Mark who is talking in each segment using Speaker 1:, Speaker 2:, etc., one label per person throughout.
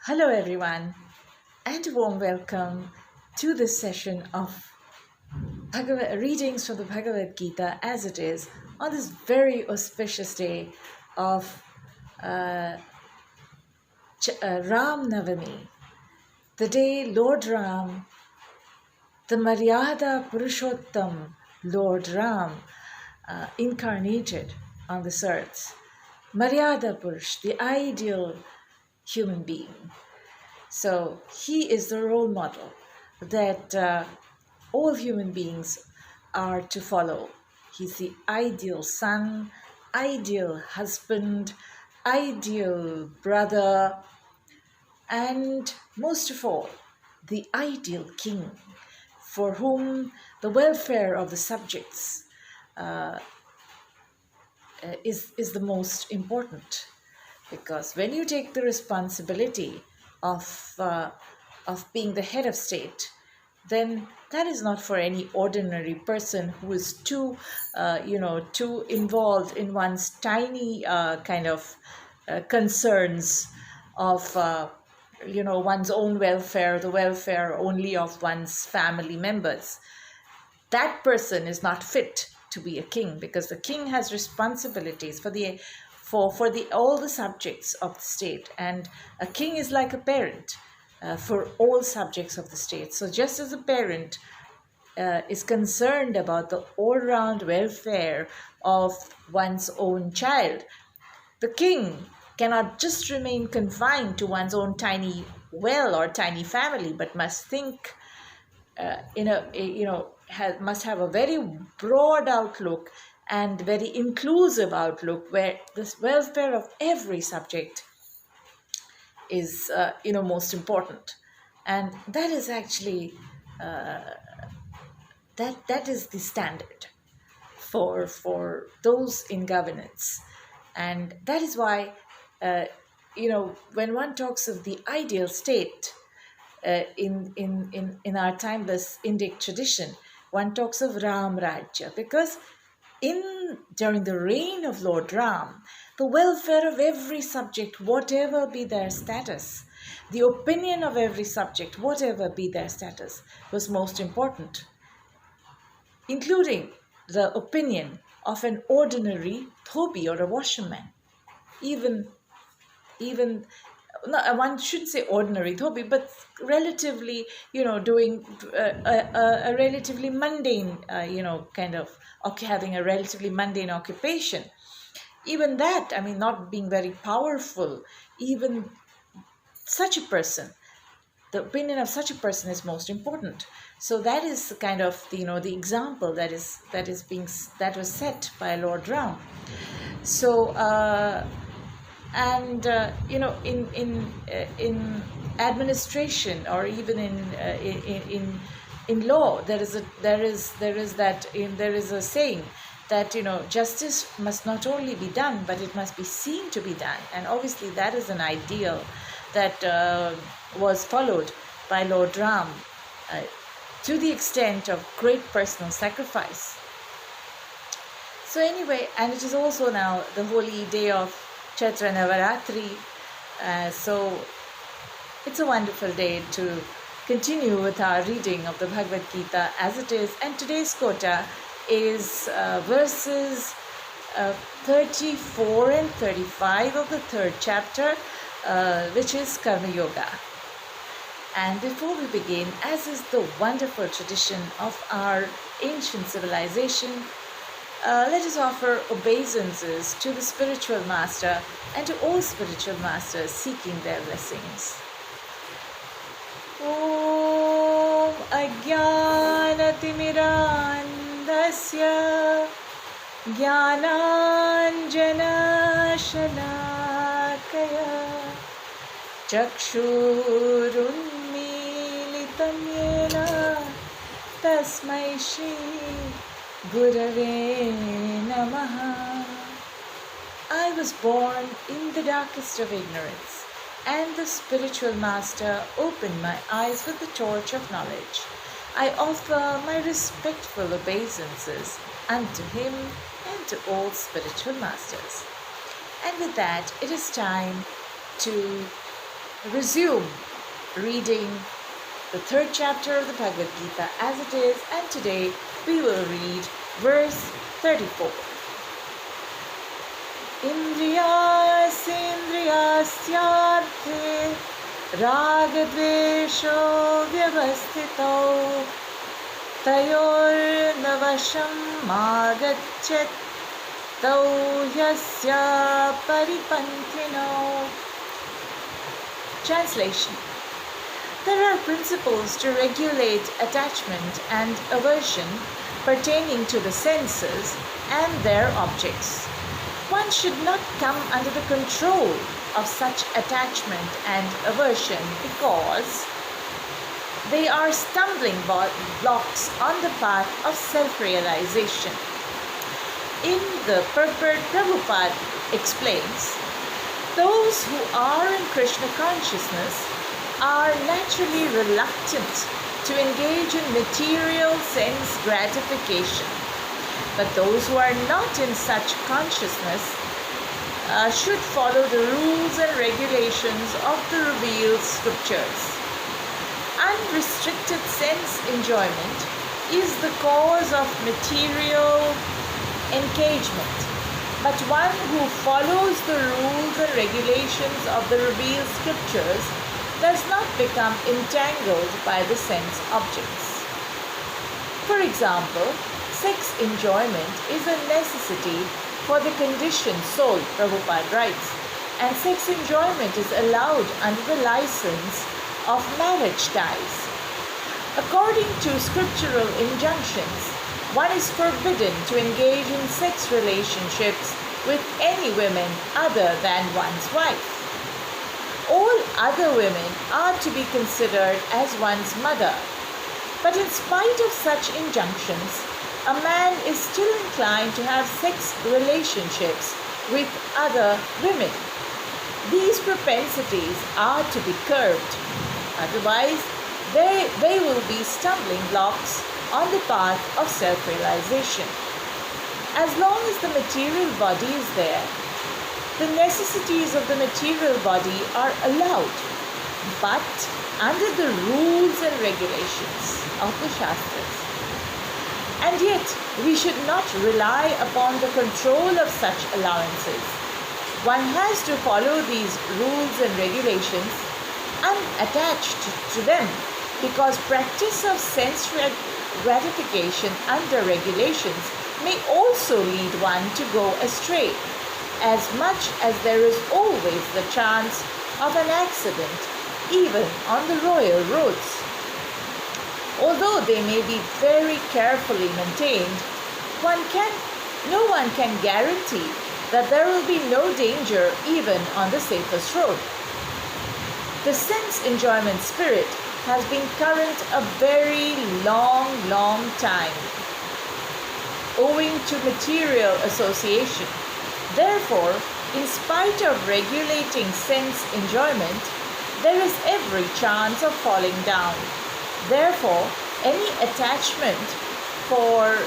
Speaker 1: Hello, everyone, and a warm welcome to this session of readings from the Bhagavad Gita as it is on this very auspicious day of Ram Navami, the day Lord Ram, the Maryada Purushottam Lord Ram, incarnated on this earth. Maryada Purush, the ideal human being. So he is the role model that all human beings are to follow. He's the ideal son, ideal husband, ideal brother, and most of all, the ideal king for whom the welfare of the subjects is the most important. Because when you take the responsibility of being the head of state, then that is not for any ordinary person who is too involved in one's tiny concerns of one's own welfare, the welfare only of one's family members. That person is not fit to be a king, because the king has responsibilities for all the subjects of the state, and a king is like a parent for all subjects of the state. So just as a parent is concerned about the all-round welfare of one's own child, the king cannot just remain confined to one's own tiny well or tiny family, but must think must have a very broad outlook and very inclusive outlook, where the welfare of every subject is most important. And that is actually that is the standard for those in governance. And that is why when one talks of the ideal state in our timeless Indic tradition, one talks of Ram Rajya, because during the reign of Lord Ram, the welfare of every subject, whatever be their status, the opinion of every subject, whatever be their status, was most important, including the opinion of an ordinary dhobi or a washerman. Even no, one shouldn't say ordinary dhobi, but relatively, doing a relatively mundane, having a relatively mundane occupation. Even that, not being very powerful, even such a person, the opinion of such a person is most important. So that is kind of the example that was set by Lord Ram. So in administration, or even in law, there is a saying that justice must not only be done, but it must be seen to be done. And obviously that is an ideal that was followed by Lord Ram to the extent of great personal sacrifice. So anyway, and it is also now the holy day of Chaitra Navaratri, so it's a wonderful day to continue with our reading of the Bhagavad Gita as it is. And today's quota is verses 34 and 35 of the third chapter, which is Karma Yoga. And before we begin, as is the wonderful tradition of our ancient civilization, let us offer obeisances to the spiritual master and to all spiritual masters seeking their blessings. Om Ajnanatimirandasya Jnananjana Shalakaya Chakshurunmilitam Yena Tasmai Shri Gurave Namaha. I was born in the darkest of ignorance, and the spiritual master opened my eyes with the torch of knowledge. I offer my respectful obeisances unto him and to all spiritual masters. And with that, it is time to resume reading the third chapter of the Bhagavad Gita as it is, and today we will read verse 34. Indriyasendrayasyarthe ragadvesho vyavastito tayor navasham magachat tau yasya paripantino. Translation. There are principles to regulate attachment and aversion pertaining to the senses and their objects. One should not come under the control of such attachment and aversion because they are stumbling blocks on the path of self-realization. In the purport, Prabhupada explains, those who are in Krishna consciousness are naturally reluctant to engage in material sense gratification. But those who are not in such consciousness should follow the rules and regulations of the revealed scriptures. Unrestricted sense enjoyment is the cause of material engagement. But one who follows the rules and regulations of the revealed scriptures does not become entangled by the sense objects. For example, sex enjoyment is a necessity for the conditioned soul, Prabhupada writes, and sex enjoyment is allowed under the license of marriage ties. According to scriptural injunctions, one is forbidden to engage in sex relationships with any women other than one's wife. All other women are to be considered as one's mother. But in spite of such injunctions, a man is still inclined to have sex relationships with other women. These propensities are to be curbed. Otherwise, they will be stumbling blocks on the path of self-realization. As long as the material body is there, the necessities of the material body are allowed, but under the rules and regulations of the Shastras. And yet, we should not rely upon the control of such allowances. One has to follow these rules and regulations unattached to them, because practice of sense gratification under regulations may also lead one to go astray, as much as there is always the chance of an accident, even on the royal roads. Although they may be very carefully maintained, no one can guarantee that there will be no danger even on the safest road. The sense enjoyment spirit has been current a very long time, owing to material association. Therefore, in spite of regulating sense enjoyment, there is every chance of falling down. Therefore, any attachment for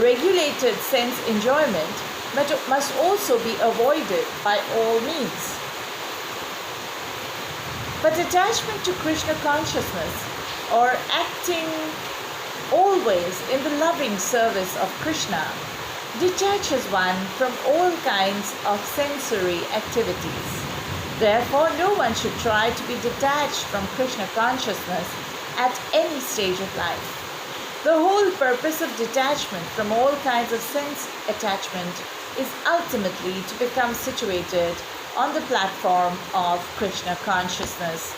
Speaker 1: regulated sense enjoyment must also be avoided by all means. But attachment to Krishna consciousness, or acting always in the loving service of Krishna, detaches one from all kinds of sensory activities. Therefore, no one should try to be detached from Krishna consciousness at any stage of life. The whole purpose of detachment from all kinds of sense attachment is ultimately to become situated on the platform of Krishna consciousness.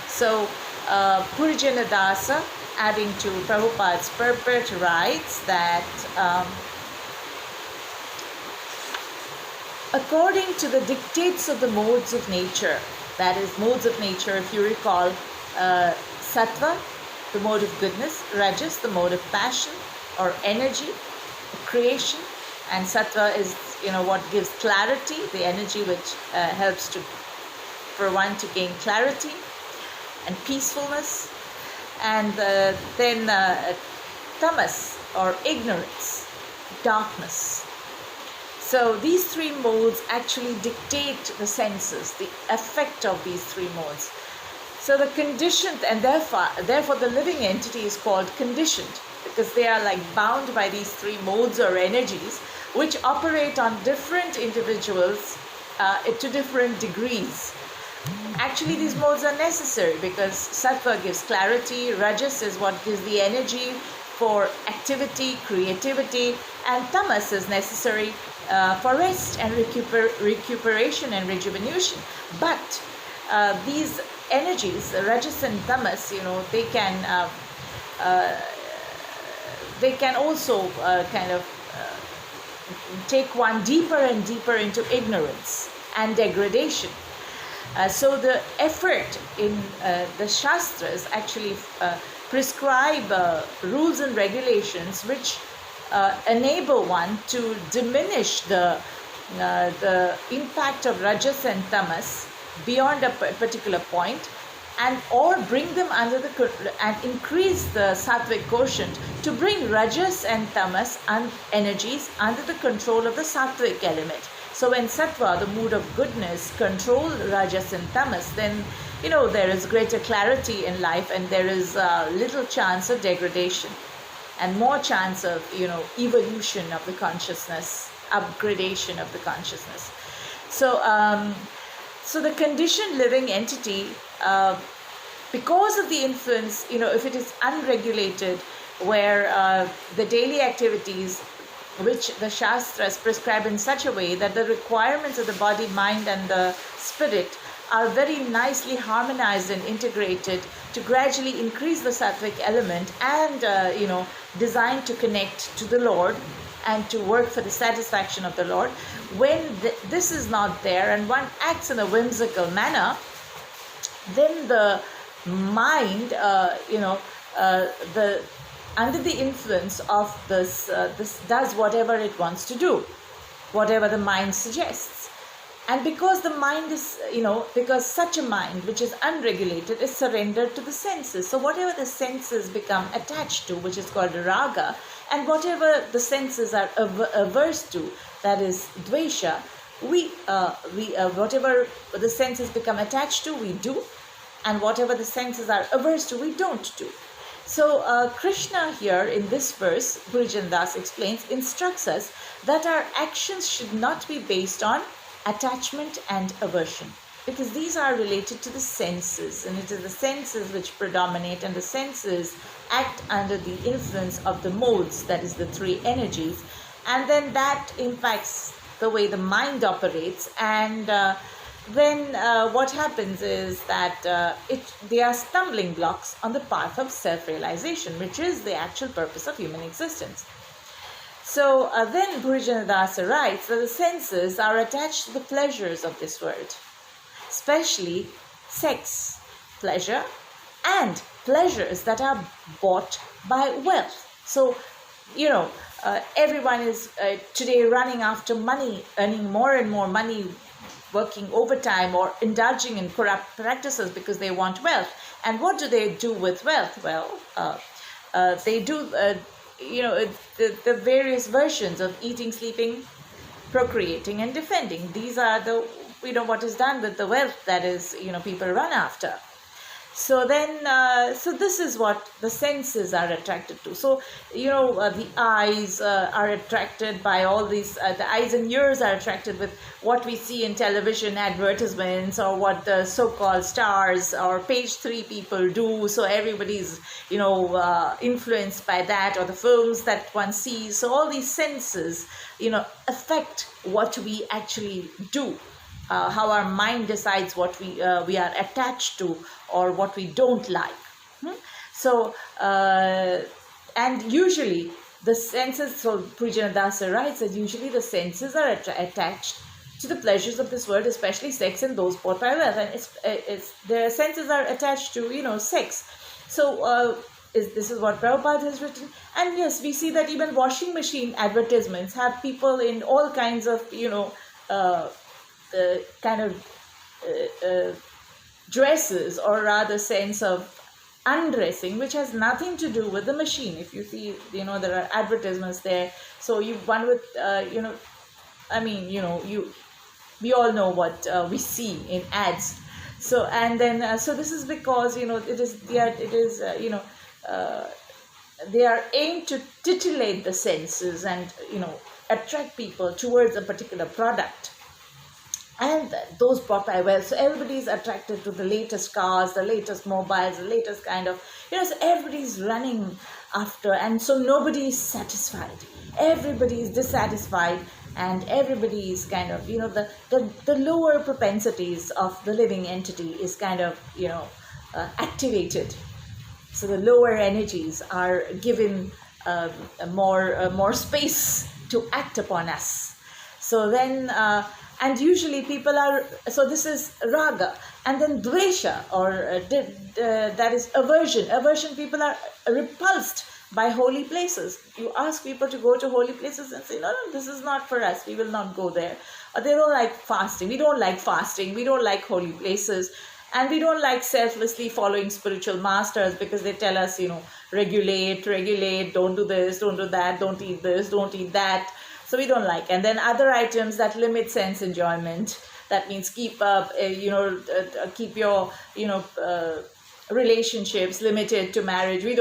Speaker 1: So, Purjana Dasa, adding to Prabhupada's purport, writes that according to the dictates of the modes of nature, that is, modes of nature, if you recall, Sattva, the mode of goodness, Rajas, the mode of passion or energy, creation, and Sattva is, what gives clarity, the energy which helps for one to gain clarity and peacefulness. And then Tamas, or ignorance, darkness. So these three modes actually dictate the senses, the effect of these three modes. So the conditioned, and therefore the living entity is called conditioned, because they are like bound by these three modes or energies, which operate on different individuals to different degrees. Actually, these modes are necessary because sattva gives clarity, rajas is what gives the energy for activity, creativity, and tamas is necessary for rest and recuperation and rejuvenation. But these energies, rajas and tamas, they can also take one deeper and deeper into ignorance and degradation. So the effort in the Shastras actually prescribe rules and regulations which enable one to diminish the impact of Rajas and Tamas beyond a particular point, and or bring them under and increase the Sattvic quotient to bring Rajas and Tamas and energies under the control of the Sattvic element. So when sattva, the mood of goodness, control rajas and tamas, then there is greater clarity in life, and there is little chance of degradation, and more chance of evolution of the consciousness, upgradation of the consciousness. So so the conditioned living entity, because of the influence, if it is unregulated, where the daily activities which the Shastras prescribe in such a way that the requirements of the body, mind, and the spirit are very nicely harmonized and integrated to gradually increase the sattvic element and, designed to connect to the Lord and to work for the satisfaction of the Lord. When this is not there and one acts in a whimsical manner, then the mind, under the influence of this does whatever it wants to do, whatever the mind suggests. And because the mind is, because such a mind which is unregulated is surrendered to the senses. So whatever the senses become attached to, which is called raga, and whatever the senses are averse to, that is dvesha, whatever the senses become attached to, we do, and whatever the senses are averse to, we don't do. So Krishna here in this verse, Gurujan Das explains, instructs us that our actions should not be based on attachment and aversion, because these are related to the senses, and it is the senses which predominate, and the senses act under the influence of the modes, that is the three energies, and then that impacts the way the mind operates, and then what happens is that they are stumbling blocks on the path of self-realization, which is the actual purpose of human existence. So then Bhujanadasa writes that the senses are attached to the pleasures of this world, especially sex, pleasure, and pleasures that are bought by wealth. So, everyone is today running after money, earning more and more money, working overtime or indulging in corrupt practices because they want wealth. And what do they do with wealth? Well, they do, the various versions of eating, sleeping, procreating, and defending. These are the, what is done with the wealth that is, people run after. So then, so this is what the senses are attracted to. So, the eyes are attracted by all these, the eyes and ears are attracted with what we see in television advertisements, or what the so-called stars or page 3 people do. So everybody's, influenced by that, or the films that one sees. So all these senses, affect what we actually do. How our mind decides what we are attached to or what we don't like. So, and usually the senses, so Pujanadasa writes that usually the senses are attached to the pleasures of this world, especially sex and those bought by wealth. And it's the senses are attached to, sex. So, this is what Prabhupada has written. And yes, we see that even washing machine advertisements have people in all kinds of, dresses, or rather sense of undressing, which has nothing to do with the machine. If you see, there are advertisements there. So one with, I mean, we all know what we see in ads. So and then so this is because uh, they are aimed to titillate the senses and attract people towards a particular product, and those brought by wealth. So everybody's attracted to the latest cars, the latest mobiles, the latest kind of, so everybody's running after, and so nobody is satisfied. Everybody is dissatisfied, and everybody is kind of, the lower propensities of the living entity is kind of, activated. So the lower energies are given more space to act upon us. So then, and usually people are, so this is raga, and then dvesha, or that is aversion. People are repulsed by holy places. You ask people to go to holy places and say, no, this is not for us, we will not go there. Or they don't like fasting. We don't like fasting. We don't like holy places. And we don't like selflessly following spiritual masters, because they tell us, regulate, don't do this, don't do that, don't eat this, don't eat that. So we don't like. And then other items that limit sense enjoyment. That means keep up, keep your, relationships limited to marriage. We don't